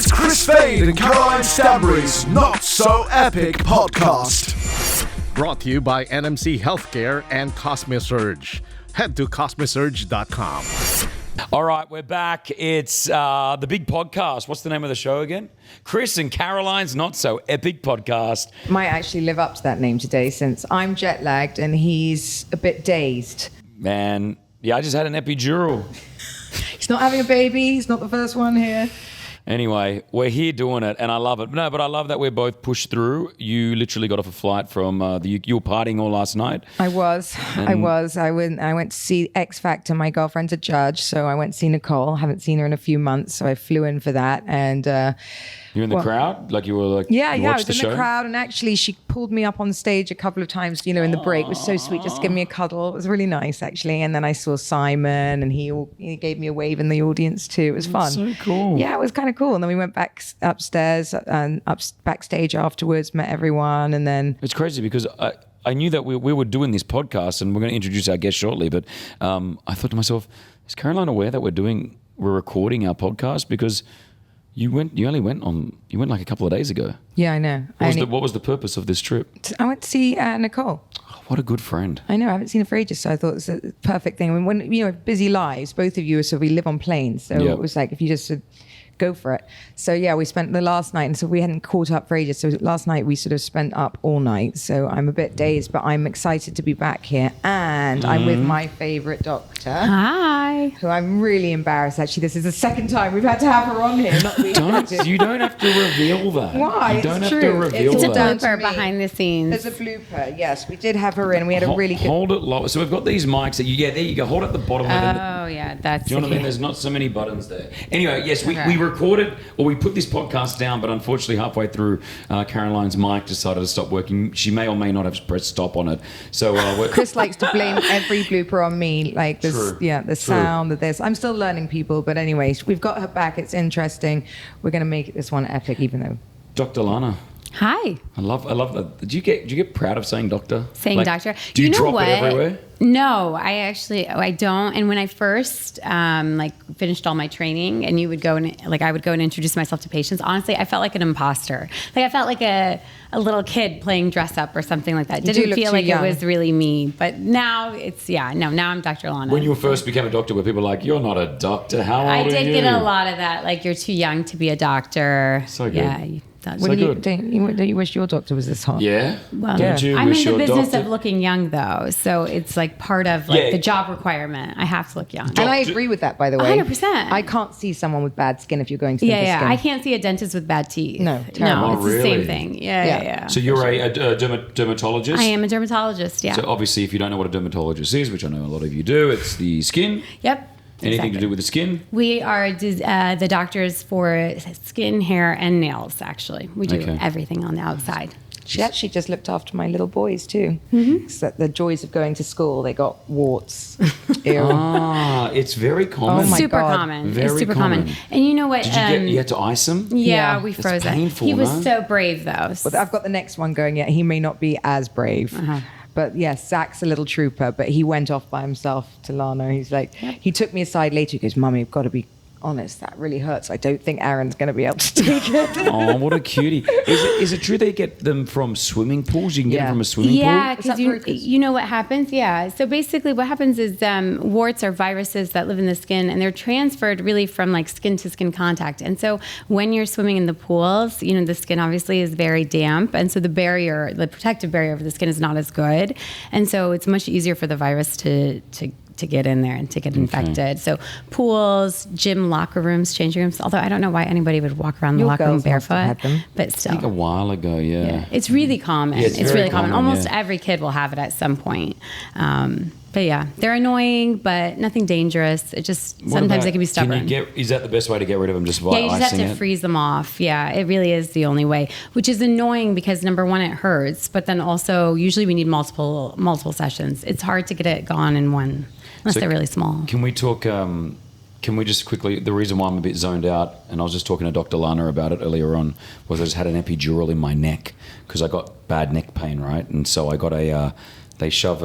It's Chris Fade and Caroline Stanbury's Not So Epic podcast. Brought to you by NMC Healthcare and Cosmesurge. Head to Cosmesurge.com. All right, we're back. It's the big podcast. What's the name of the show again? Chris and Caroline's Not So Epic podcast. Might actually live up to that name today since I'm jet lagged and he's a bit dazed. Man, yeah, I just had an epidural. He's not having a baby. He's not the first one here. Anyway, we're here doing it, and I love it. No, but I love that we're both pushed through. You literally got off a flight from you were partying all last night. I was. I went to see X Factor. My girlfriend's a judge, so I went to see Nicole. Haven't seen her in a few months, so I flew in for that. And you're in the crowd, like you were like. Yeah, you I watched was the in show? the crowd, and actually she pulled me up on stage a couple of times. You know, in the break, it was so sweet, just give me a cuddle. It was really nice, actually. And then I saw Simon, and he gave me a wave in the audience too. It was fun. So cool. Yeah, it was kind of cool. And then we went back upstairs and backstage afterwards, met everyone, and then It's crazy because I knew that we were doing this podcast and we're going to introduce our guest shortly, but I thought to myself, is Caroline aware that we're recording our podcast? Because you went like a couple of days ago. yeah, I know. What was the purpose of this trip? I went to see Nicole. Oh, what a good friend. I know, I haven't seen her for ages, so I thought it was a perfect thing. I mean, when, you know, busy lives, both of you, so we live on planes, so Yep. it was like, if you just go for it. So yeah, we spent the last night, and so we hadn't caught up for ages. So last night we sort of spent up all night. So I'm a bit dazed, but I'm excited to be back here. And I'm with my favorite doctor. Hi. Who I'm really embarrassed. Actually, this is the second time we've had to have her on here. You don't have to reveal that. Why? You don't It's have to true. reveal It's a that. blooper me. behind the scenes. There's a blooper. Yes, we did have her in. We had a really good. Hold it low. So we've got these mics that there you go. Hold it at the bottom. Oh, yeah, that's Do you know what I mean? There's not so many buttons there. Anyway, yes, we recorded, or we put this podcast down, but unfortunately halfway through, Caroline's mic decided to stop working. She may or may not have pressed stop on it. So Chris likes to blame every blooper on me, like this, True. the sound of this. I'm still learning, people, but anyways, we've got her back. It's interesting. We're going to make this one epic, even though. Dr. Lana. Hi. I love that. Do you get proud of saying doctor? Saying doctor. Do you know drop what? it everywhere? No, I don't. And when I first finished all my training, and I would go and introduce myself to patients. Honestly, I felt like an imposter. Like I felt like a little kid playing dress up or something like that. You do Didn't look feel too like young. it was really me. But now now I'm Dr. Lana. When you first became a doctor, were people like, "You're not a doctor. How old I are you?" did get a lot of that. Like, you're too young to be a doctor. So good. Yeah. good. Don't you wish your doctor was this hot? Yeah. Well, Don't you I'm wish in the your business doctor? of looking young, though, so it's like part of the job requirement. I have to look young. And I agree with that, by the way. 100%. I can't see someone with bad skin if you're going to them for Yeah. skin. I can't see a dentist with bad teeth. No, terrible. No, Oh, it's the really? same thing. Yeah. So you're a dermatologist? I am a dermatologist. Yeah. So obviously, if you don't know what a dermatologist is, which I know a lot of you do, it's the skin. Yep. Anything to exactly. do with the skin? We are the doctors for skin, hair, and nails. Actually, we do everything on the outside. She actually just looked after my little boys too. Mm-hmm. The joys of going to school. They got warts. Ew. It's very common. Oh my super God. common. Very It's super common. common. And you know what? Did you had to ice them? Yeah, we That's froze it. painful, He was no? so brave, though. But I've got the next one going yet. He may not be as brave. But yes, Zach's a little trooper, but he went off by himself to Lana. He's like, he took me aside later. He goes, "Mummy, you've got to be honest. That really hurts. I don't think Aaron's going to be able to take it." Oh, what a cutie. Is it true they get them from swimming pools? You can get them from a swimming Yeah, pool? Is that because for- you know what happens? Yeah. So basically what happens is warts are viruses that live in the skin, and they're transferred really from like skin to skin contact. And so when you're swimming in the pools, you know, the skin obviously is very damp. And so the protective barrier over the skin is not as good. And so it's much easier for the virus to get in there and to get infected. So pools, gym locker rooms, changing rooms, although I don't know why anybody would walk around the Your locker room girls must have barefoot, had them. but I still. think a while ago, yeah. It's really common. Yeah, it's it's very really common. common, Almost yeah. every kid will have it at some point. But yeah, they're annoying, but nothing dangerous. It just, What sometimes about- they can be stubborn. Is that the best way to get rid of them, just by Yeah, you just icing have to it? freeze them off. Yeah, it really is the only way, which is annoying because number one, it hurts, but then also usually we need multiple sessions. It's hard to get it gone in one, unless So they're really small. Can we talk... Can we just quickly, the reason why I'm a bit zoned out, and I was just talking to Dr. Lana about it earlier on, was I just had an epidural in my neck because I got bad neck pain, right? And so I got they shove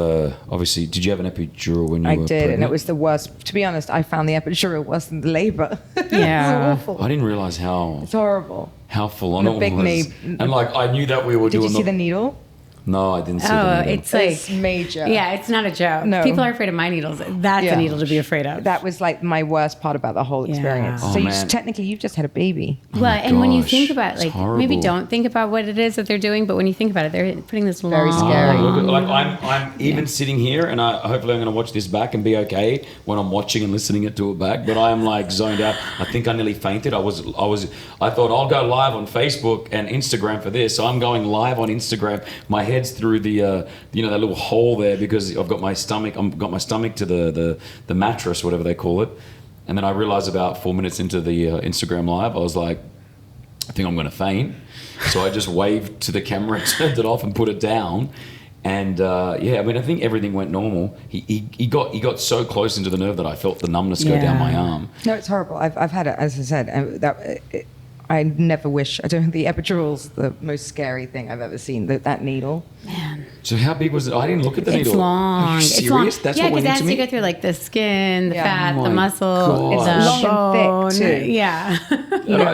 obviously, did you have an epidural when you I were did, pregnant? and it was the worst. To be honest, I found the epidural worse than the labor. Yeah. It was awful. I didn't realize how It's horrible. full on And it a big was. knee. And like, I knew that we were Did doing you see the needle? No, I didn't see the Oh, needle. it's like It's major. Yeah, it's not a joke. No. People are afraid of my needles. That's Yeah. a needle to be afraid of. That was like my worst part about the whole experience. Yeah. So Oh, you man. technically you've just had a baby. Well, and when you gosh, think about it's like horrible. maybe don't think about what it is that they're doing, but when you think about it, they're putting this Very long. scary. Like I'm even sitting here, and hopefully I'm going to watch this back and be okay when I'm watching and listening to it back. But I am like zoned out. I think I nearly fainted. I thought I'll go live on Facebook and Instagram for this. So I'm going live on Instagram. My head's through the that little hole there because I've got my stomach. To the mattress, whatever they call it. And then I realized about 4 minutes into the Instagram live, I was like, I think I'm going to faint. So I just waved to the camera, turned it off, and put it down. And I think everything went normal. He got so close into the nerve that I felt the numbness go down my arm. No, it's horrible. I've had it, as I said. I never wish. I don't. The epidural's the most scary thing I've ever seen. That needle. Man. So how big was it? I didn't look at the needle. It's long. Are you It's serious? long. That's yeah, what went because into as you me? go through like the skin, the Yeah. fat, Oh the my muscle, God. the It's long and thick, bone. too. Yeah.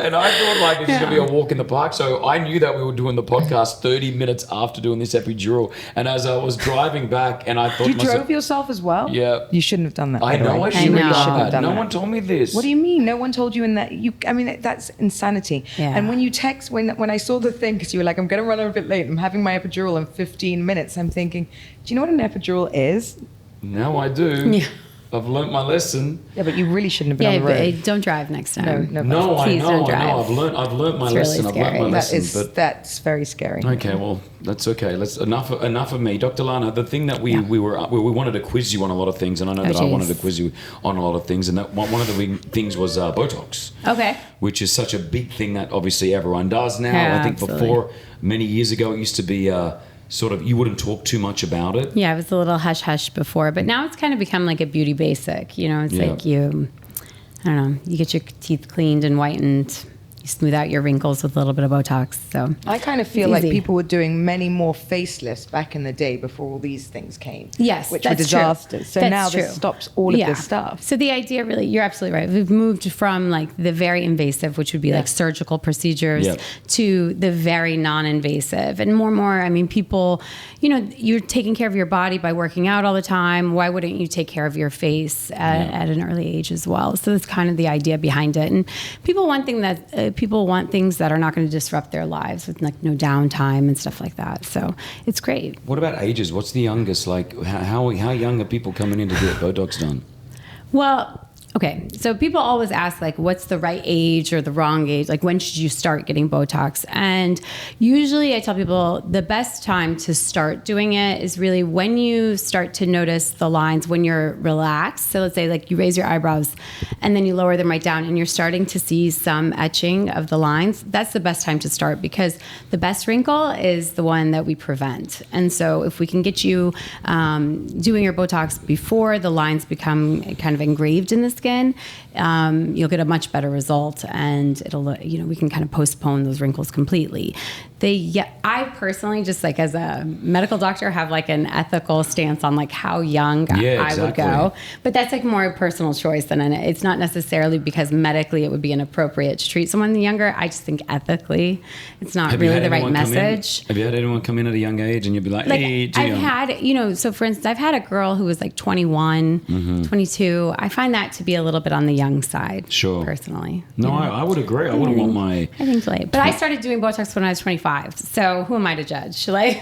And I thought like this is going to be a walk in the park. So I knew that we were doing the podcast 30 minutes after doing this epidural. And as I was driving back, and I thought You to myself, drove yourself as well? Yeah. You shouldn't have done that. I by the know way. I should know. have shouldn't done that. No one told me this. What do you mean? No one told you in that. I mean, that's insanity. Yeah. And when you text, when I saw the thing, because you were like, I'm going to run a bit late. I'm having my epidural in 15 minutes. I'm thinking, do you know what an epidural is? Now I do. Yeah. I've learnt my lesson. Yeah, but you really shouldn't have been Yeah, on the road. but don't drive next time. No, No, I Please know. don't drive. I've learnt my It's really lesson. I've learnt my scary. lesson. That's very scary. Okay, well, that's okay. Enough of me, Dr. Lana. The thing that we wanted to quiz you on a lot of things, and I know that I geez. wanted to quiz you on a lot of things, and that one of the big things was Botox. Okay. Which is such a big thing that obviously everyone does now. Yeah, I think absolutely. before, many years ago, it used to be sort of you wouldn't talk too much about it. Yeah, it was a little hush hush before, but now it's kind of become like a beauty basic. You know, it's Yeah. like I don't know, you get your teeth cleaned and whitened. You smooth out your wrinkles with a little bit of Botox. So I kind of feel It's like easy. people were doing many more facelifts back in the day before all these things came. Yes, which were that's true. disasters. So That's now true. this stops all of this stuff. So the idea really, you're absolutely right. We've moved from like the very invasive, which would be like surgical procedures, Yeah. to the very non-invasive. And more, I mean, people, you're taking care of your body by working out all the time. Why wouldn't you take care of your face at an early age as well? So that's kind of the idea behind it. And people want things that are not going to disrupt their lives with like no downtime and stuff like that. So it's great. What about ages? What's the youngest? Like, how young are people coming in to get Botox done? Well, okay. So people always ask, like, what's the right age or the wrong age? Like, when should you start getting Botox? And usually I tell people the best time to start doing it is really when you start to notice the lines when you're relaxed. So let's say like you raise your eyebrows and then you lower them right down and you're starting to see some etching of the lines. That's the best time to start because the best wrinkle is the one that we prevent. And so if we can get you doing your Botox before the lines become kind of engraved in the skin, you'll get a much better result, and it'll we can kind of postpone those wrinkles completely. I personally, just like as a medical doctor, have like an ethical stance on like how young I would go, but that's like more a personal choice than it's not necessarily because medically it would be inappropriate to treat someone younger. I just think ethically it's not really the right message. Have you had anyone come in at a young age and you'd be like hey, too I've young? had, so for instance, I've had a girl who was like 21, 22. I find that to be a little bit on the young side. Sure. Personally. No, I would agree. I wouldn't want my... I think late. But I started doing Botox when I was 25. So who am I to judge? Like,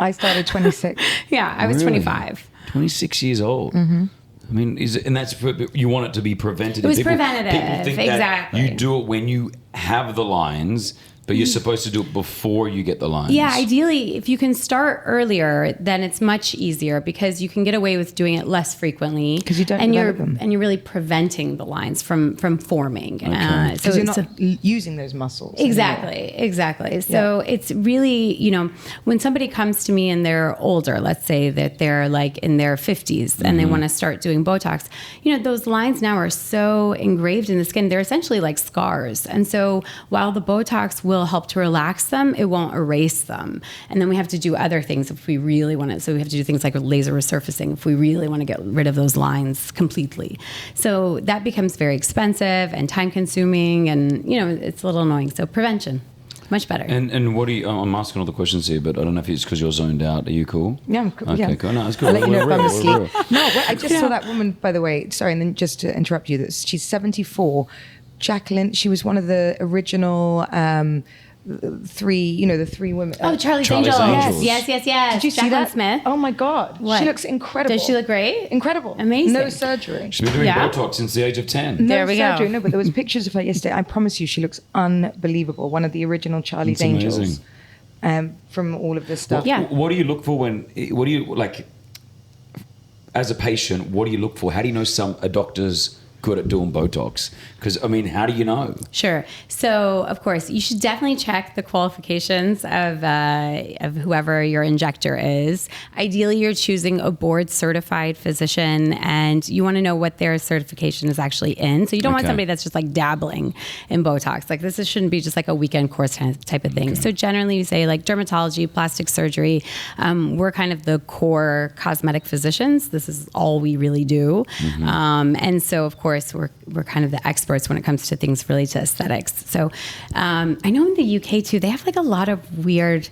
I started 26. yeah, I was Really? 25. 26 years old. Mm-hmm. I mean, and that's you want it to be preventative. It was People preventative, think exactly. that you do it when you have the lines, but you're supposed to do it before you get the lines. Yeah, ideally, if you can start earlier, then it's much easier because you can get away with doing it less frequently. Because you don't and develop them. and you're really preventing the lines from forming. Okay. Because you're not using those muscles. Exactly. So it's really, when somebody comes to me and they're older, let's say that they're like in their 50s and they want to start doing Botox, those lines now are so engraved in the skin, they're essentially like scars. And so while the Botox will will help to relax them. It won't erase them. And then we have to do other things if we really want to. So we have to do things like laser resurfacing if we really want to get rid of those lines completely. So that becomes very expensive and time consuming, and it's a little annoying. So prevention. Much better. And what do you? I'm asking all the questions here, but I don't know if it's because you're zoned out. Are you cool? Yeah, I'm cool. Okay, Yeah. cool. No, it's cool. I'll let you know if I'm We're asleep. No, wait, I just saw that woman, by the way. Sorry, and then just to interrupt you, that she's 74. Jacqueline, she was one of the original three, the three women. Oh, Charlie's Charlie's Angels. Angels. Yes. Did you see Jacqueline that? Smith. Oh my God. What? She looks incredible. Does she look great? Incredible. Amazing. No surgery. She's been doing Yeah. Botox since the age of 10. No There we go. surgery. No, but there was pictures of her yesterday. I promise you, she looks unbelievable. One of the original Charlie's It's amazing. Angels. From all of this stuff. Yeah. What do you look for what do you like as a patient? What do you look for? How do you know a doctor's good at doing Botox? Because, I mean, how do you know? Sure. So, of course, you should definitely check the qualifications of whoever your injector is. Ideally, you're choosing a board-certified physician, and you want to know what their certification is actually in. So you don't want somebody that's just like dabbling in Botox. Like this shouldn't be just like a weekend course type of thing. So generally, you say like dermatology, plastic surgery. We're kind of the core cosmetic physicians. This is all we really do. And so, of course, we're kind of the experts when it comes to things related to aesthetics. So I know in the UK too, they have like a lot of weird,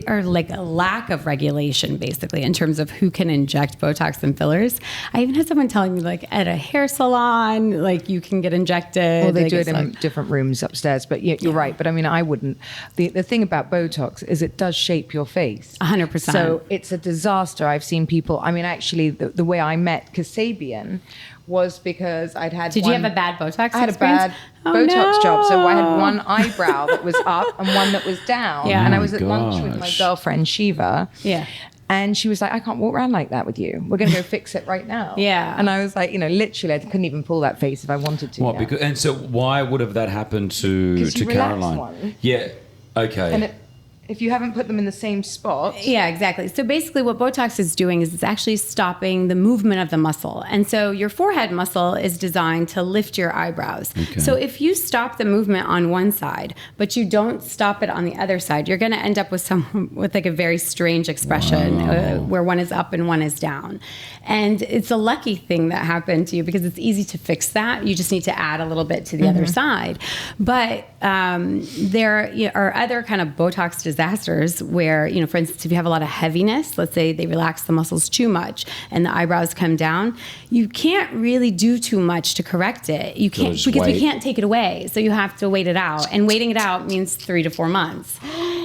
or like a lack of regulation basically in terms of who can inject Botox and fillers. I even had someone telling me like at a hair salon, like you can get injected. Well, they like, do it in different rooms upstairs, but you're right. But I mean, I wouldn't. The thing about Botox is it does shape your face. 100%. So it's a disaster. I've seen people, I mean, actually the way I met Kasabian was because I'd had Did you have a bad Botox I had experience? a bad Botox job. So I had no. one eyebrow that was up and one that was down. Yeah. And I Oh was at my lunch with my gosh. girlfriend, Shiva. Yeah. And she was like, I can't walk around like that with you. We're going to go fix it right now. Yeah. And I was like, literally, I couldn't even pull that face if I wanted to. What? yeah. Because, and so why would have that happened to 'Cause you relax Caroline? one. Yeah. Okay. And if you haven't put them in the same spot. Yeah, exactly. So basically what Botox is doing is it's actually stopping the movement of the muscle. And so your forehead muscle is designed to lift your eyebrows. Okay. So if you stop the movement on one side, but you don't stop it on the other side, you're going to end up with with like a very strange expression where one is up and one is down. And it's a lucky thing that happened to you because it's easy to fix that. You just need to add a little bit to the other side. But there are other kind of Botox disasters where, for instance, if you have a lot of heaviness, let's say they relax the muscles too much and the eyebrows come down, you can't really do too much to correct it. You can't Just because we wait. can't take it away. So you have to wait it out. And waiting it out means 3 to 4 months.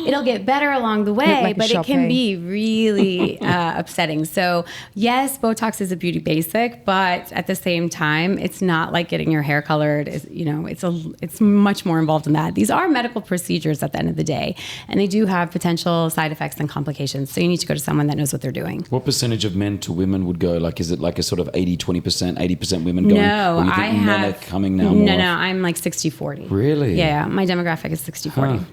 It'll get better along the way, like a but it can Shopee. be really upsetting. So yes, Botox is a beauty basic, but at the same time, it's not like getting your hair colored. It's much more involved in that. These are medical procedures at the end of the day, and they do have potential side effects and complications. So you need to go to someone that knows what they're doing. What percentage of men to women would go? Like, is it like a sort of 80-20%, 80% women going? No, or you think I men have. are coming now No, more? I'm like 60-40. Really? Yeah, my demographic is 60-40. Huh.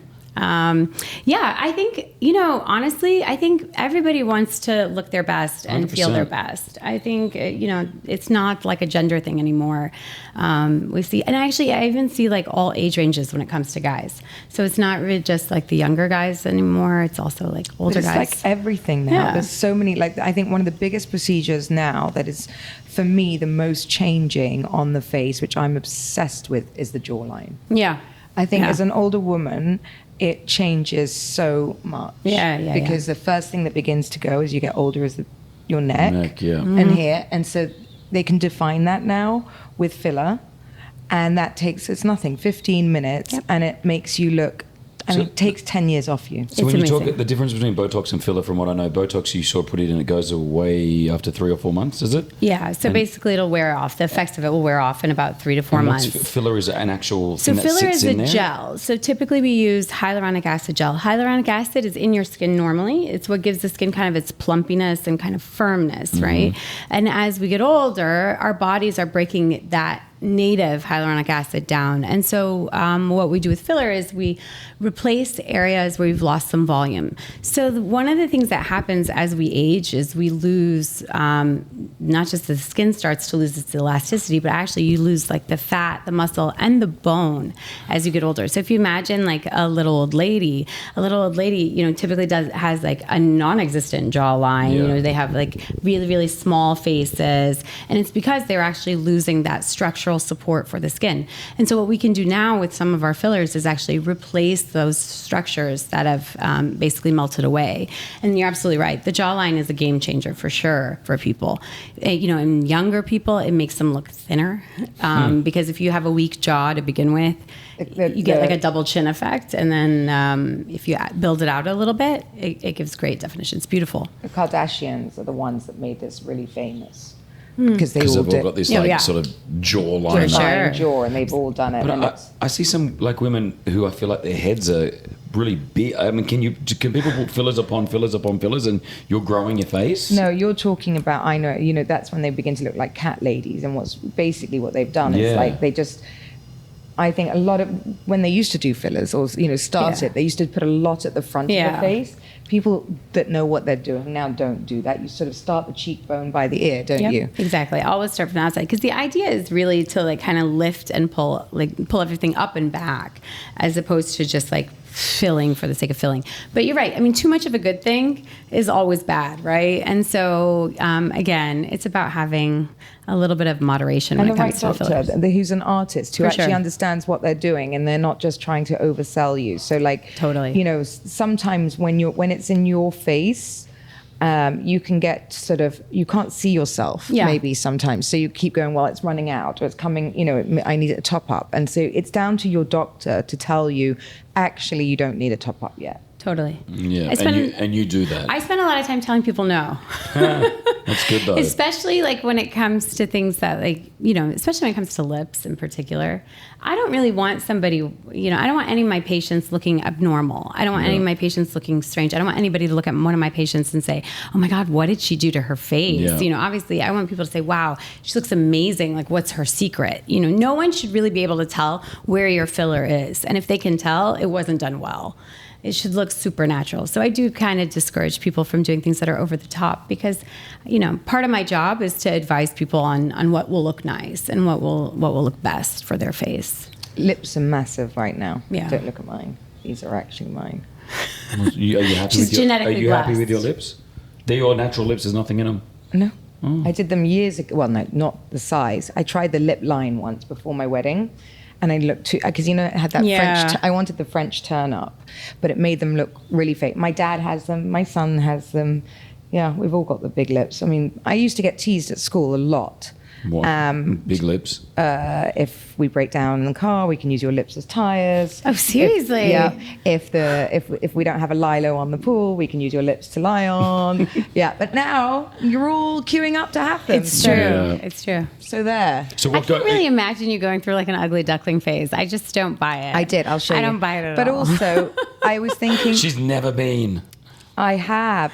Yeah, I think, honestly, I think everybody wants to look their best and feel 100%. their best. I think, it's not like a gender thing anymore. We see, and actually, I even see like all age ranges when it comes to guys. So it's not really just like the younger guys anymore. It's also like older But it's guys. like everything now. Yeah. There's so many, I think one of the biggest procedures now that is, for me, the most changing on the face, which I'm obsessed with, is the jawline. Yeah. I think Yeah. as an older woman, it changes so much. Yeah. Because the first thing that begins to go as you get older is your neck, yeah. and here. And so they can define that now with filler. And that it's nothing, 15 minutes, Yep. and it makes you look, So- it takes 10 years off you. So when It's you talk amazing. the difference between Botox and filler, from what I know, Botox you sort of put it in, it goes away after 3 or 4 months, is it? Yeah. So And- basically, it'll wear off. The effects of it will wear off in about 3 to 4 And what's months. filler is an actual So thing that filler sits is in a there? gel. So typically we use hyaluronic acid gel. Hyaluronic acid is in your skin normally. It's what gives the skin kind of its plumpiness and kind of firmness, right? And as we get older, our bodies are breaking that native hyaluronic acid down. And so what we do with filler is we replace areas where we've lost some volume. So one of the things that happens as we age is we lose, not just the skin starts to lose its elasticity, but actually you lose like the fat, the muscle, and the bone as you get older. So if you imagine like a little old lady, typically has like a non-existent jawline. Yeah. They have like really, really small faces, and it's because they're actually losing that structural support for the skin. And so what we can do now with some of our fillers is actually replace those structures that have basically melted away. And you're absolutely right. The jawline is a game changer for sure for people. In younger people, it makes them look thinner because if you have a weak jaw to begin with, you get like a double chin effect. And then if you build it out a little bit, it gives great definition. It's beautiful. The Kardashians are the ones that made this really famous. Because they've all got this sort of jawline. For sure. Jaw, and they've all done it. But I see some like women who I feel like their heads are really big. I mean, can people put fillers upon fillers upon fillers and you're growing your face? No, you're talking about, I know, that's when they begin to look like cat ladies, and what's basically what they've done is like they just, I think a lot of, when they used to do fillers or, they used to put a lot at the front of the face. People that know what they're doing now don't do that. You sort of start the cheekbone by the ear, don't you? Exactly. Always start from the outside, because the idea is really to like kind of lift and pull everything up and back, as opposed to just like filling for the sake of filling. But you're right. I mean, too much of a good thing is always bad, right? And so again, it's about having a little bit of moderation when it comes to fillers. And who's an artist who actually understands what they're doing, and they're not just trying to oversell you. So like, totally, sometimes when it's in your face, you can get you can't see yourself maybe sometimes. So you keep going, well, it's running out, or it's coming, I need a top up. And so it's down to your doctor to tell you, actually, you don't need a top up yet. Totally. Yeah, and you do that. I spend a lot of time telling people no. That's good though. Especially like when it comes to things that especially when it comes to lips in particular. I don't really want somebody, I don't want any of my patients looking abnormal. I don't want any of my patients looking strange. I don't want anybody to look at one of my patients and say, oh my God, what did she do to her face? Yeah. Obviously I want people to say, wow, she looks amazing. Like, what's her secret? No one should really be able to tell where your filler is. And if they can tell, it wasn't done well. It should look supernatural. So I do kind of discourage people from doing things that are over the top, because, part of my job is to advise people on what will look nice and what will look best for their face. Lips are massive right now. Yeah. Don't look at mine. These are actually mine. Are you happy She's genetically Are you happy with your blessed. lips? They're your natural lips. There's nothing in them. No. I did them years ago. Well, no, not the size. I tried the lip line once before my wedding. And I looked too, because it had that French, I wanted the French turn up, but it made them look really fake. My dad has them, my son has them. Yeah, we've all got the big lips. I mean, I used to get teased at school a lot. What? Big lips? If we break down in the car, we can use your lips as tires. Oh, seriously? If we don't have a lilo on the pool, we can use your lips to lie on. But now you're all queuing up to have them. It's true. Yeah. It's true. So there. So I can't really imagine you going through like an ugly duckling phase. I just don't buy it. I did. I'll show you. I don't buy it at but all. But also, I was thinking. She's never been. I have.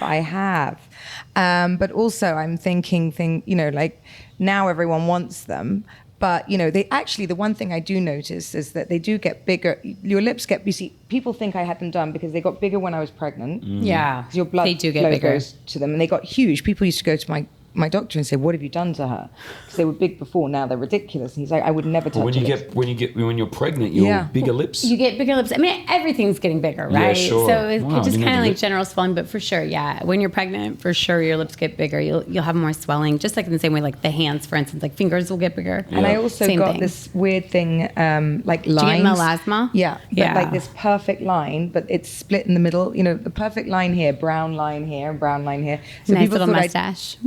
But also, I'm thinking, like now everyone wants them. But, they actually, the one thing I do notice is that they do get bigger. Your lips you see, people think I had them done because they got bigger when I was pregnant. Yeah. Because your blood they do get flow bigger. goes to them. And they got huge. People used to go to my doctor and say, what have you done to her? Because they were big before, now they're ridiculous. And he's like, I would never touch When you're pregnant, you're bigger lips. You get bigger lips. I mean, everything's getting bigger, right? Yeah, sure. So it's Wow, just kind of like lip. general swelling, but for sure, when you're pregnant, for sure your lips get bigger. You'll have more swelling, just like in the same way, like the hands, for instance, like fingers will get bigger. Yeah. And I also Same got thing. this weird thing, like lines. Do you get melasma? Yeah, but Yeah. like this perfect line, but it's split in the middle. The perfect line here, brown line here, and brown line here. So Nice little thought mustache.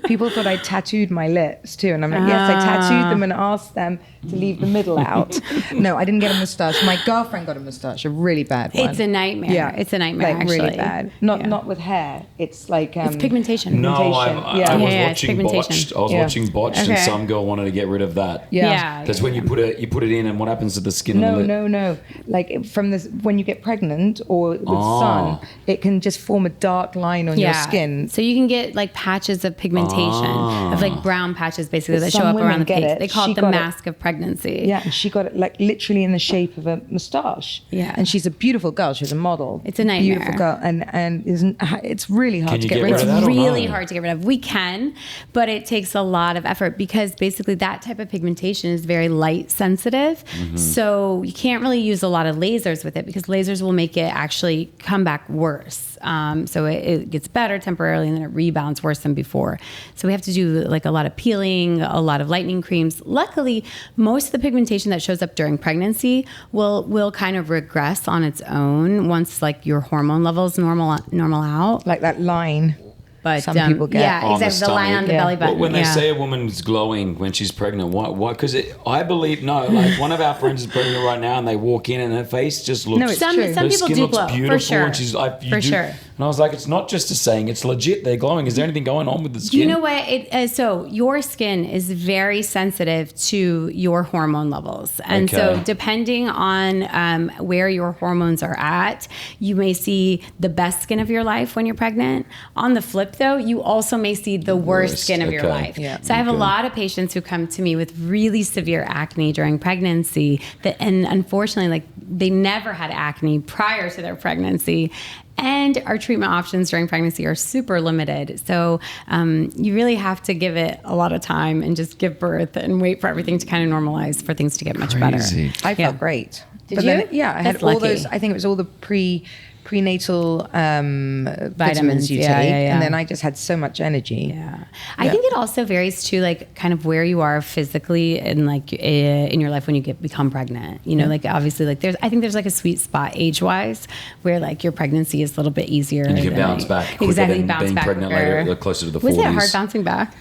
people thought I tattooed my lips too, and I'm like, yes, I tattooed them and asked them to leave the middle out. No, I didn't get a mustache. My girlfriend got a mustache, a really bad one. It's a nightmare. Yeah, It's a nightmare, like actually. really bad. Not with hair. It's like It's pigmentation. No, I was Yeah, it's watching pigmentation. Botched. I was Yeah. watching Botched, and Okay. some girl wanted to get rid of that. Yeah. That's when you put it in, and what happens to the skin on the lip? No. Like from this, when you get pregnant or with sun, it can just form a dark line on your skin. So you can get like patches of pigmentation of like brown patches basically that show Some up around the women get face. it. They call She it the got it. mask of pregnancy. Yeah, and she got it like literally in the shape of a moustache. Yeah. And she's a beautiful girl. She's a model. It's a nightmare. Beautiful girl. And it's really hard Can to you get get rid rid of. of that? I don't Really know. hard to get rid of. We can, but it takes a lot of effort because basically that type of pigmentation is very light sensitive. So you can't really use a lot of lasers with it because lasers will make it actually come back worse. So it gets better temporarily and then it rebounds worse than before. So we have to do like a lot of peeling, a lot of lightening creams. Luckily, most of the pigmentation that shows up during pregnancy will kind of regress on its own once like your hormone levels normal out. Like that line. But Some people get yeah, on the exactly. The line stomach. on the Yeah. belly button. But when they yeah. say a woman's glowing when she's pregnant, why? Because I believe, no, like one of our friends is pregnant right now and they walk in and her face just looks... No, it's some true. some her people skin do looks glow beautiful for sure. and she's like, for sure. And I was like, it's not just a saying, it's legit. They're glowing. Is there anything going on with the skin? You know what? So your skin is very sensitive to your hormone levels, and so Okay. depending on where your hormones are at, you may see the best skin of your life when you're pregnant. On the flip, though, you also may see the worst skin of your okay. life. Yeah. So I have a Okay. lot of patients who come to me with really severe acne during pregnancy, and unfortunately, like they never had acne prior to their pregnancy. And our treatment options during pregnancy are super limited. So you really have to give it a lot of time and just give birth and wait for everything to kind of normalize for things to get much better. Crazy. I felt Yeah. great. Did but you? Then, yeah, I had That's all lucky. those. I think it was all the prenatal vitamins you yeah, take, yeah, yeah. and then I just had so much energy. Yeah. I think it also varies too, like kind of where you are physically and like in your life when you become pregnant. You know, like obviously, like I think there's like a sweet spot age wise where like your pregnancy is a little bit easier. And you can than, bounce like, back quicker exactly, than bounce being back pregnant quicker. later, closer to the Was 40s. it hard bouncing back?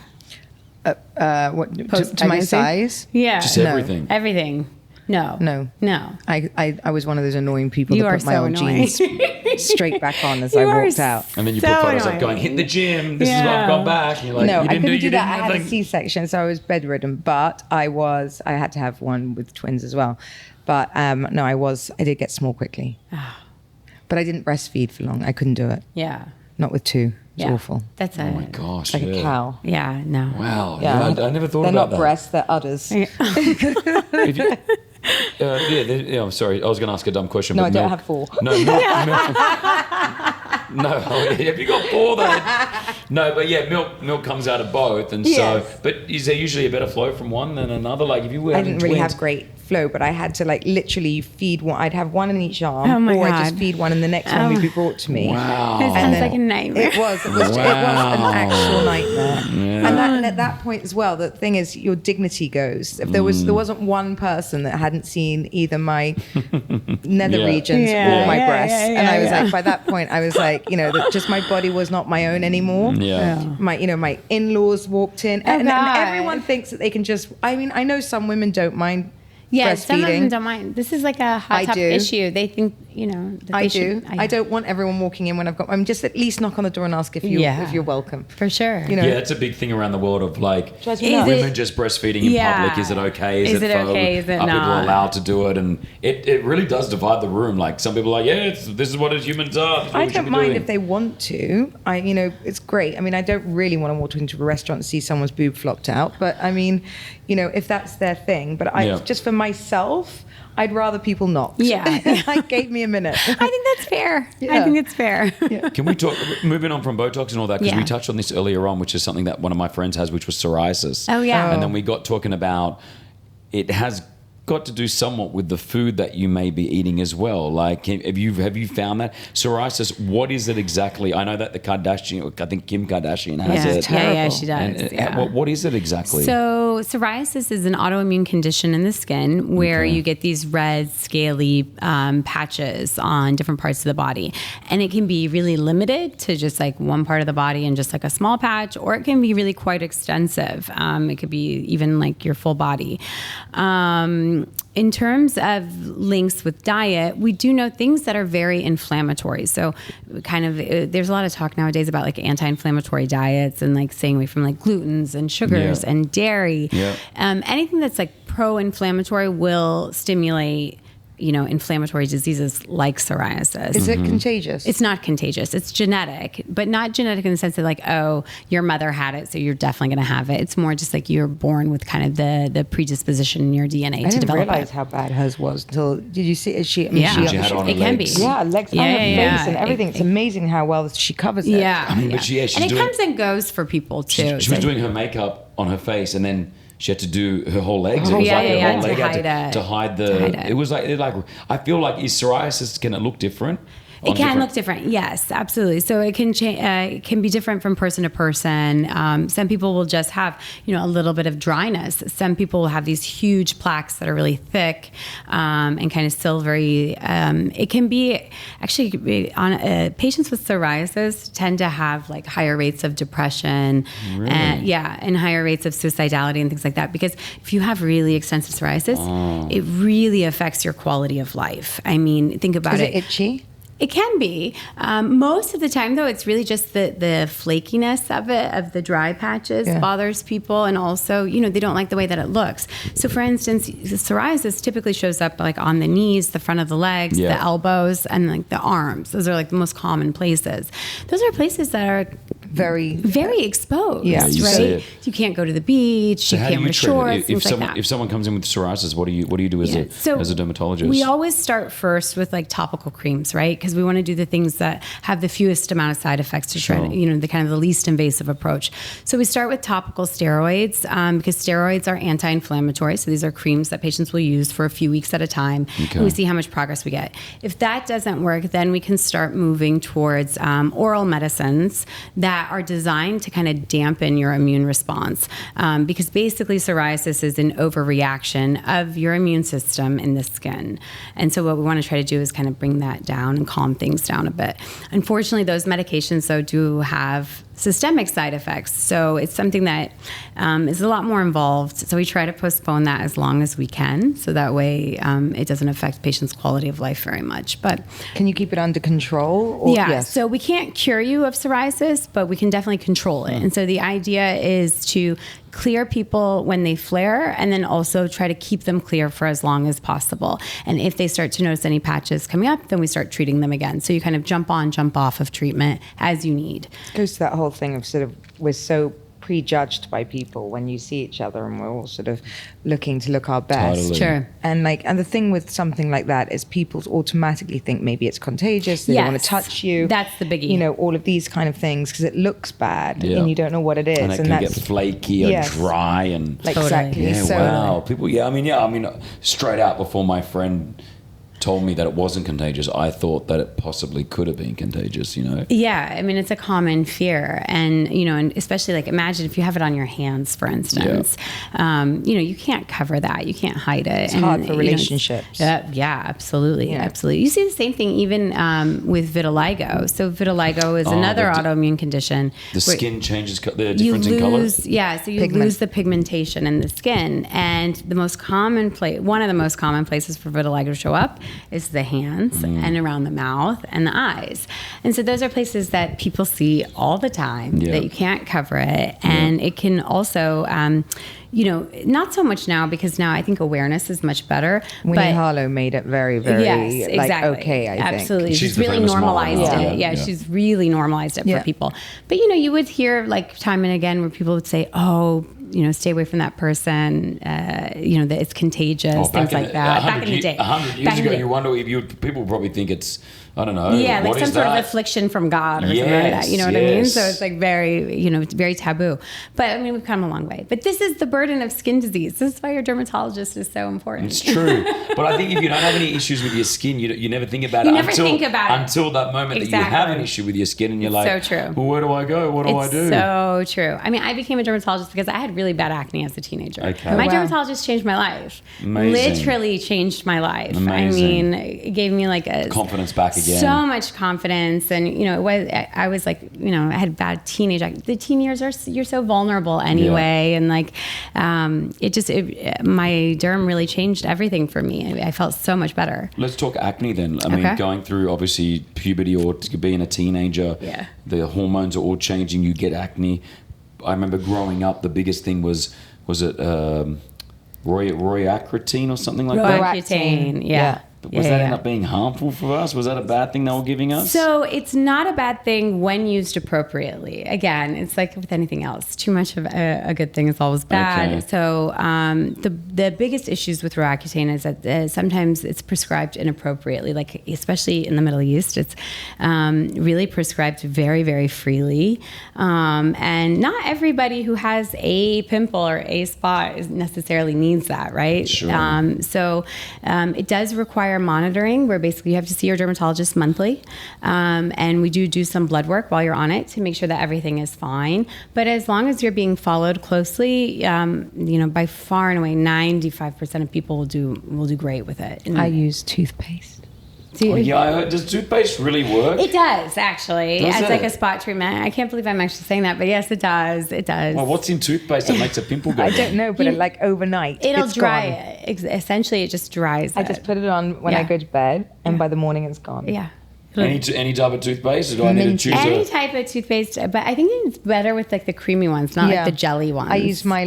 What to my Post-pregnancy? size? Yeah. Just No. everything. Everything. No. No. I was one of those annoying people You that are put my so old annoying. jeans straight back on as You I are walked out. And then you So put photos up annoying. going, hit the gym. This is what Yeah. I've got back. And you're like, No, you I didn't couldn't do you that. I didn't had a nothing. C-section, so I was bedridden. But I had to have one with twins as well. But no, I did get small quickly. But I didn't breastfeed for long. I couldn't do it. Yeah. Not with two. It's Yeah. awful. That's Oh my gosh. Like yeah. a cow. Yeah. No. Wow. Yeah. Yeah, I never thought They're about not that. breasts, they're udders. If you- I'm sorry. I was going to ask a dumb question. No, but I don't milk- have four. No, no. Have you got four though? No, but yeah, milk comes out of both, and Yes. so. But is there usually a better flow from one than another? Like if you were I having didn't really twins, have great flow, but I had to like literally feed one. I'd have one in each arm, Oh my or I'd just God. feed one and the next one would be brought to me. Wow. It And sounds then like a nightmare. It was an actual nightmare. And at that point as well, the thing is, your dignity goes. If there wasn't one person that hadn't seen either my nether Yeah. regions Yeah, or my yeah, breasts, yeah, and I was yeah. like, by that point, I was like, that just my body was not my own anymore. Yeah. My in-laws walked in, and God. everyone thinks that they can just. I mean, I know some women don't mind. Yeah, some of them breastfeeding. don't mind. This is like a hot I topic do. issue. They think, that I they do. should. I don't want everyone walking in when I've got. I'm just at least knock on the door and ask if Yeah. you're welcome. For sure. You know. Yeah, it's a big thing around the world of like Drives me Is nuts. it- women just breastfeeding in Yeah. public. Is it okay? Is it faux? okay? Is it Are people not? allowed to do it? And it really does divide the room. Like some people are like, yeah, this is what humans are. This is what I we should don't be mind doing. if they want to. It's great. I mean, I don't really want to walk into a restaurant and see someone's boob flopped out. But I mean, if that's their thing. But Yeah. just for myself, I'd rather people not. Yeah. Like, gave me a minute. I think that's fair. I Yeah. think it's fair. Can we talk, moving on from Botox and all that, because Yeah. we touched on this earlier on, which is something that one of my friends has, which was psoriasis. Oh, yeah. And then we got talking about it has got to do somewhat with the food that you may be eating as well. Like, have you found that? Psoriasis, what is it exactly? I know that I think Kim Kardashian has it. Yeah, she does. And yeah. what is it exactly? So psoriasis is an autoimmune condition in the skin where you get these red, scaly patches on different parts of the body. And it can be really limited to just like one part of the body and just like a small patch, or it can be really quite extensive. It could be even like your full body. In terms of links with diet, we do know things that are very inflammatory. So kind of, there's a lot of talk nowadays about like anti-inflammatory diets and like staying away from like glutens and sugars Yeah. and dairy. Yeah. Anything that's like pro-inflammatory will stimulate inflammatory diseases like psoriasis. Is it contagious? It's not contagious. It's genetic, but not genetic in the sense that like, oh, your mother had it, so you're definitely going to have it. It's more just like you're born with kind of the predisposition in your DNA to develop it. I didn't realize how bad hers was until, did you see it? She had on her it can be. legs. Yeah, legs on her face and everything. It's amazing how well she covers it. Yeah. I mean, but she's and it doing, comes and goes for people too. She was doing her makeup on her face, and then she had to do her whole legs. To hide the. It was like I feel like is psoriasis, can it look different? It can look different. Yes, absolutely. So it can it can be different from person to person. Some people will just have, a little bit of dryness. Some people will have these huge plaques that are really thick and kind of silvery. It can be actually on patients with psoriasis tend to have like higher rates of depression, and higher rates of suicidality and things like that. Because if you have really extensive psoriasis, it really affects your quality of life. I mean, think about it. Is it itchy? It can be. Most of the time, though, it's really just the flakiness of it, of the dry patches bothers people. And also, they don't like the way that it looks. So, for instance, psoriasis typically shows up like on the knees, the front of the legs, the elbows, and like the arms. Those are like the most common places. Those are places that are very exposed, right? You can't go to the beach, so you can't wear shorts, if someone comes in with psoriasis, what do you do as a dermatologist? We always start first with like topical creams, right? Because we want to do the things that have the fewest amount of side effects to try to, the kind of the least invasive approach. So we start with topical steroids because steroids are anti-inflammatory. So these are creams that patients will use for a few weeks at a time. Okay. And we see how much progress we get. If that doesn't work, then we can start moving towards oral medicines that are designed to kind of dampen your immune response because basically psoriasis is an overreaction of your immune system in the skin. And so what we want to try to do is kind of bring that down and calm things down a bit. Unfortunately, those medications, though, do have systemic side effects. So it's something that is a lot more involved. So we try to postpone that as long as we can. So that way it doesn't affect patients' quality of life very much. But can you keep it under control? Yes. So we can't cure you of psoriasis, but we can definitely control it. And so the idea is to clear people when they flare and then also try to keep them clear for as long as possible. And if they start to notice any patches coming up, then we start treating them again. So you kind of jump on, jump off of treatment as you need. It goes to that whole thing of sort of we're so prejudged by people when you see each other and we're all sort of looking to look our best. Totally. Sure. And the thing with something like that is people automatically think maybe it's contagious, they don't want to touch you. That's the biggie. All of these kind of things because it looks bad and you don't know what it is. And it can get flaky and dry and exactly. Yeah, so, wow. People I mean straight out before my friend told me that it wasn't contagious, I thought that it possibly could have been contagious, Yeah, I mean, it's a common fear. And, and especially like imagine if you have it on your hands, for instance, you can't cover that. You can't hide it. It's hard for relationships. Absolutely. Yeah. Absolutely. You see the same thing even with vitiligo. So vitiligo is another autoimmune condition. The skin changes, the difference in color? Yeah, so you lose the pigmentation in the skin. And the most common one of the most common places for vitiligo to show up is the hands and around the mouth and the eyes. And so those are places that people see all the time that you can't cover it. And it can also, not so much now because now I think awareness is much better. Winnie Harlow made it very, very okay, I think. Absolutely. She's really normalized it. Yeah, she's really normalized it for people. But, you would hear like time and again where people would say, oh, stay away from that person, that it's contagious, things like that. Back in the day. 100 years ago, you wonder if people probably think it's, I don't know. Yeah, like some sort of that? affliction from God or something like that. You know what I mean? So it's like very, it's very taboo. But I mean, we've come a long way. But this is the burden of skin disease. This is why your dermatologist is so important. It's true. But I think if you don't have any issues with your skin, you never think about it. Until that moment that you have an issue with your skin and you're like, so true. Well, where do I go? What do I do? So true. I mean, I became a dermatologist because I had really bad acne as a teenager. Okay. My dermatologist changed my life. Amazing. Literally changed my life. Amazing. I mean, it gave me like a confidence back again. So much confidence, and I was like, I had bad teenage acne. The teen years you're so vulnerable anyway, and like my derm really changed everything for me. I felt so much better. Let's talk acne then. I mean, going through obviously puberty or being a teenager, the hormones are all changing. You get acne. I remember growing up, the biggest thing was it Royacrine or something like that? Roaccutane, yeah. Was that end up being harmful for us? Was that a bad thing they were giving us? So it's not a bad thing when used appropriately. Again, it's like with anything else. Too much of a good thing is always bad. Okay. So the biggest issues with Roaccutane is that sometimes it's prescribed inappropriately, like especially in the Middle East. It's really prescribed very, very freely. And not everybody who has a pimple or a spot necessarily needs that, right? Sure. So it does require monitoring, where basically you have to see your dermatologist monthly. And we do some blood work while you're on it to make sure that everything is fine. But as long as you're being followed closely, by far and away, 95% of people will do great with it. And I use toothpaste. Does toothpaste really work? It does, actually. Does as like it? a spot treatment. I can't believe I'm actually saying that, but yes, it does. It does. Well, what's in toothpaste that makes a pimple go? I don't know, but like overnight, It'll it's dry gone. it. Essentially, it just dries I it. just put it on when I go to bed, and by the morning it's gone. Yeah. Any type of toothpaste, or do I need to choose Any type of toothpaste, but I think it's better with like the creamy ones, not like the jelly ones. I use my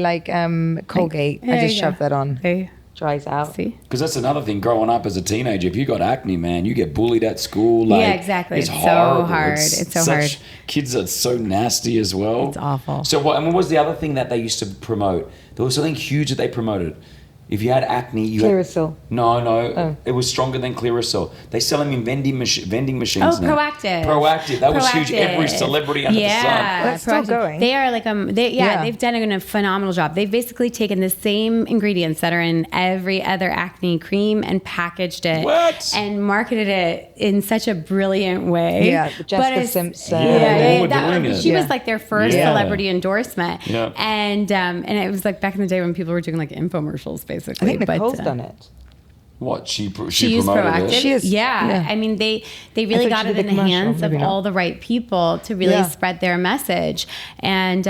Colgate. There I just you go. shove that on. Okay. Dries out. See? Because that's another thing. Growing up as a teenager, if you got acne, man, you get bullied at school. Like, Yeah, exactly. It's It's so horrible. hard. It's so hard. Kids are so nasty as well. It's awful. So what was the other thing that they used to promote? There was something huge that they promoted. If you had acne, you Clearasil. No. It was stronger than Clearasil. They sell them in vending machines Oh, now. Proactive. That was huge. Every celebrity under the sun. Well, that's still Proactive. going. They are like they've done a phenomenal job. They've basically taken the same ingredients that are in every other acne cream and packaged it What? and marketed it in such a brilliant way. Yeah, Jessica But it's- Simpson. they were doing it. She was Yeah. like their first Yeah. celebrity endorsement. Yeah. And it was like back in the day when people were doing like infomercials, basically. I think Nicole's But, done it. What? She used promoted Proactive. it? She is. Yeah. I mean, they really thought got she it did in a the commercial, hands of maybe not. all the right people to really spread their message. And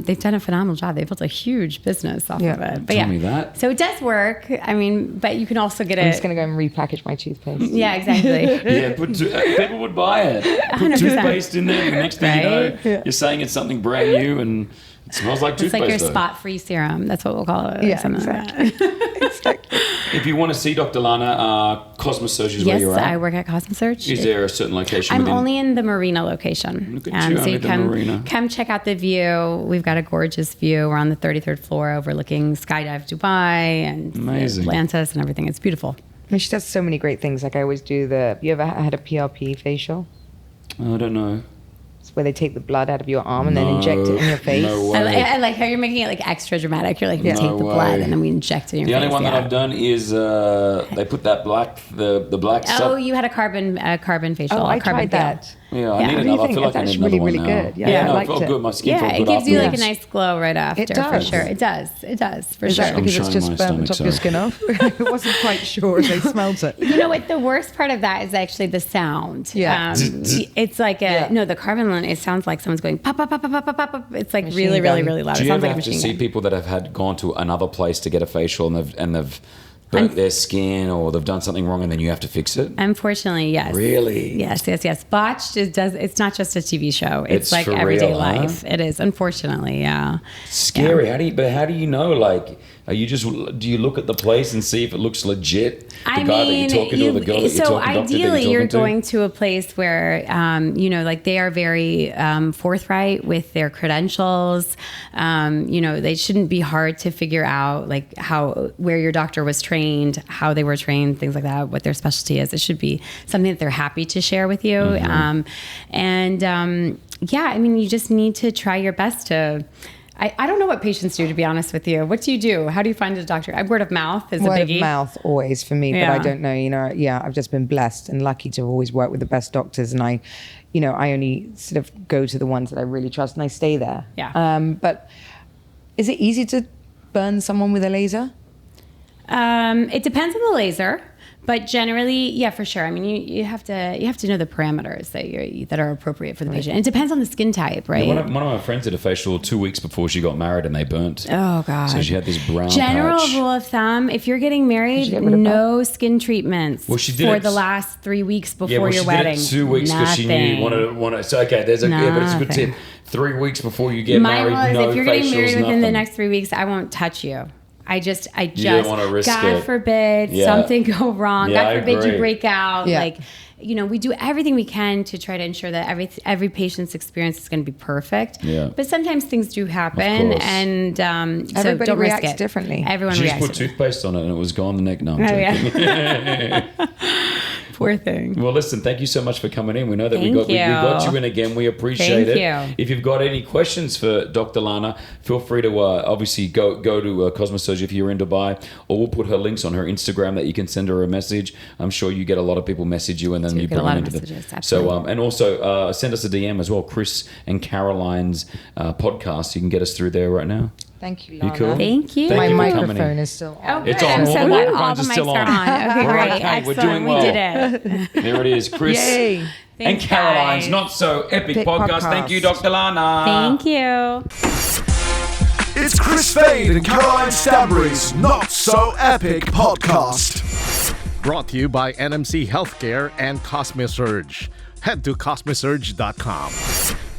they've done a phenomenal job. They built a huge business off Yeah. of it. But Tell me that. So it does work. I mean, but you can also get I'm it. just going to go and repackage my toothpaste. Yeah, exactly. Yeah, people would buy it. Put 100%. toothpaste in there. The next thing you know, Right? you're saying it's something brand new and it smells like It's toothpaste. like your though. spot-free serum. That's what we'll call it. Yeah, something exactly. like that. If you want to see Dr. Lana, Cosmesurge is where Yes, you're at. I work at Cosmesurge. Is there a certain location? I'm within? only in the Marina location. Look at you, so only you the come, Marina. come check out the view. We've got a gorgeous view. We're on the 33rd floor overlooking Skydive Dubai and Amazing. Atlantis and everything. It's beautiful. I mean, she does so many great things. Like I always do you ever had a PRP facial? I don't know. It's where they take the blood out of your arm and then inject it in your face. No I, way. I like how you're making it like extra dramatic. You're like, you No take the blood way. and then we inject it in your The face. only one that yeah. I've done is they put that black, the black Oh, stuff. you had a carbon facial. Oh, a I carbon tried peel. that. Yeah, I Yeah. need What do you another. I think? feel like I It's need actually another really, one really now. good. Yeah, I no, it liked felt it. good. My skin Yeah, felt it good gives you like a afterwards. nice glow right after. It For does. sure. It does. It does. For Is sure. that because I'm it's showing just my burnt the top of your stomach, skin off? I wasn't quite sure as I smelled it. You know what? The worst part of that is actually the sound. Yeah. It's like the carbon one. It sounds like someone's going pop, pop, pop, pop, pop, pop, pop. It's like Machine really, really, gun. really loud. Do It you sounds ever like a have to machine see gun. people that have had gone to another place to get a facial and they've burnt their skin or they've done something wrong and then you have to fix it? Unfortunately, yes. Really? Yes. Botched it's not just a TV show. It's It's like for everyday real, huh? life. It is, unfortunately, yeah. Scary. How do you know? Like, do you look at the place and see if it looks legit? The I guy mean, that you're talking to, or the girl that you're so talking, doctor that ideally, you're talking to? going to a place where, like they are very forthright with their credentials. They shouldn't be hard to figure out, like where your doctor was trained, how they were trained, things like that, what their specialty is. It should be something that they're happy to share with you. You just need to try your best to. I don't know what patients do, to be honest with you. What do you do? How do you find a doctor? Word of mouth is a Word biggie. of mouth always for me, but Yeah. I don't know. I've just been blessed and lucky to have always worked with the best doctors, and I only sort of go to the ones that I really trust, and I stay there. Yeah. But is it easy to burn someone with a laser? It depends on the laser, but generally, yeah, for sure. I mean, you have to know the parameters that are appropriate for the patient. It depends on the skin type, right? One of my friends did a facial 2 weeks before she got married and they burnt. Oh God! So she had this brown General patch. rule of thumb: if you're getting married, get rid of no skin treatments Well, she did for it- the last 3 weeks before Yeah, well, your she wedding. did it 2 weeks because she knew wanted. So okay, there's but it's a good Nothing. tip. 3 weeks before you get My married, rule is no if you're getting facials, married within the nothing. next 3 weeks, I won't touch you. I just don't wanna risk God it. forbid Yeah. something go wrong. Yeah, I God forbid agree. you break out. Yeah. Like, we do everything we can to try to ensure that every patient's experience is going to be perfect. Yeah. But sometimes things do happen, course. and so Everybody don't risk reacts it. differently. Everyone She just reacts put differently. toothpaste on it and it was gone the neck. No, I'm Oh, joking. yeah. Poor thing. Well, listen, thank you so much for coming in. We know that we Thank got you. you in again. We appreciate Thank it. you. If you've got any questions for Dr. Lana, feel free to obviously go to Cosmesurge if you're in Dubai, or we'll put her links on her Instagram that you can send her a message. I'm sure you get a lot of people message you and then Do you get bring a lot them of into messages, the... absolutely. So, and also send us a DM as well, Chris and Caroline's podcast. You can get us through there right now. Thank you, You Lana. cool? Thank you. Thank My you for coming microphone in. is still Oh, on. It's good. on. I'm All so the glad all microphones the are mics still are on. on. Okay, We're great. okay. We're Excellent. doing well. We did it. There it is, Chris. Yay. And Thanks, Caroline's guys. Not So Epic Epic podcast. Thank you, podcast. Dr. Lana. Thank you. It's Chris Fade and Caroline Stanbury's Not So Epic podcast. Brought to you by NMC Healthcare and Cosmesurge. Head to Cosmesurge.com.